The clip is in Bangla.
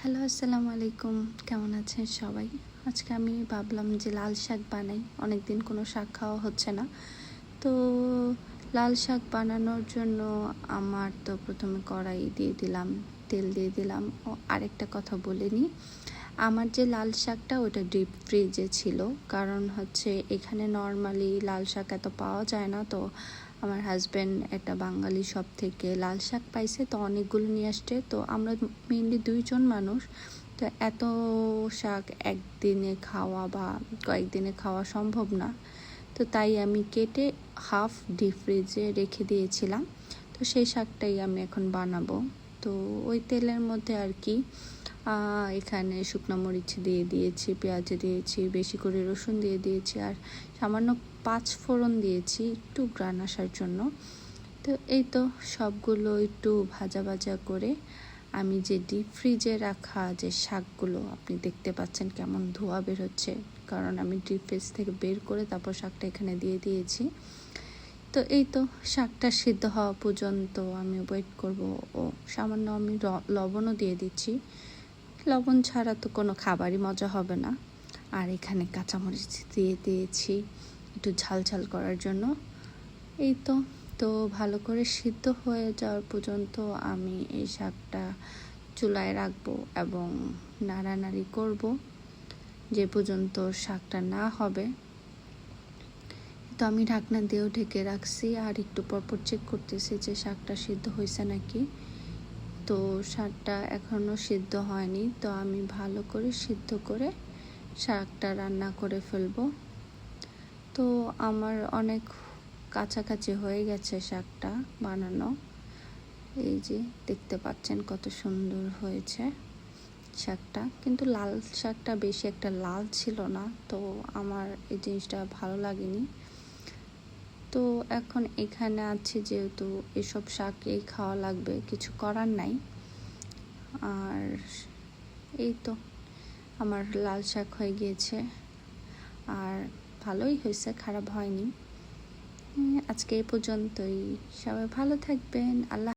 হ্যালো, আসসালামু আলাইকুম। কেমন আছেন সবাই? আজকে আমি ভাবলাম যে লাল শাক বানাই। অনেকদিন কোনো শাক খাওয়া হচ্ছে না। তো লাল শাক বানানোর জন্য আমার তো প্রথমে কড়াই দিয়ে দিলাম, তেল দিয়ে দিলাম। ও আরেকটা কথা বলে নিই, আমার যে লাল শাকটা ওটা ডিপ ফ্রিজে ছিল। কারণ হচ্ছে এখানে নর্মালি লাল শাক এত পাওয়া যায় না। তো আমার হাজব্যান্ড একটা বাঙালি শপ থেকে লাল শাক পাইছে, তো অনেকগুলো নিয়ে আসছে। তো আমরা মেনলি 2 জন মানুষ, তো এত শাক একদিনে খাওয়া বা কয়েকদিনে খাওয়া সম্ভব না। তো তাই আমি কেটে হাফ ডিপ ফ্রিজে রেখে দিয়েছিলাম। তো সেই শাকটাই আমি এখন বানাবো। তো ওই তেলের মধ্যে আর কি এখানে শুকনো মরিচ দিয়ে দিয়েছি, পেঁয়াজ দিয়েছি, বেশি করে রসুন দিয়ে দিয়েছি, আর সামান্য 5 ফোড়ন দিয়েছি একটু গ্রান আসার জন্য। তো এই তো সবগুলো একটু ভাজা ভাজা করে আমি যে ডিপ ফ্রিজে রাখা যে শাকগুলো আপনি দেখতে পাচ্ছেন কেমন ধোঁয়া বের হচ্ছে, কারণ আমি ডিপ ফ্রিজ থেকে বের করে তারপর শাকটা এখানে দিয়ে দিয়েছি। তো এই তো শাকটা সিদ্ধ হওয়া পর্যন্ত আমি ওয়েট করব। ও সামান্য আমি লবণও দিয়ে দিচ্ছি। লবণ ছাড়া তো কোনো খাবারই মজা হবে না। আর এখানে কাঁচামরিচ দিয়ে দিয়েছি একটু ঝাল ঝাল করার জন্য। এই তো ভালো করে সিদ্ধ হয়ে যাওয়ার পর্যন্ত আমি এই শাকটা চুলায় রাখবো এবং নাড়ানাড়ি করব যে পর্যন্ত শাকটা না হবে। তো আমি ঢাকনা দিয়েও ঢেকে রাখছি, আর একটু পরপর চেক করতেছি যে শাকটা সিদ্ধ হয়েছে নাকি। তো শাকটা এখনও সিদ্ধ হয়নি, তো আমি ভালো করে সিদ্ধ করে শাকটা রান্না করে ফেলবো। তো আমার অনেক কাছাকাছি হয়ে গেছে শাকটা বানানো। এই যে দেখতে পাচ্ছেন কত সুন্দর হয়েছে শাকটা, কিন্তু লাল শাকটা বেশি একটা লাল ছিল না, তো আমার এই জিনিসটা ভালো লাগেনি। তো এখন এখানে আছে যেহেতু এসব শাকই খাওয়া লাগবে, কিছু করার নাই। আর এই তো আমার লাল শাক হয়ে গিয়েছে, আর ভালোই হয়েছে, খারাপ হয়নি। আজকে এই পর্যন্তই। সবাই ভালো থাকবেন। আল্লাহ।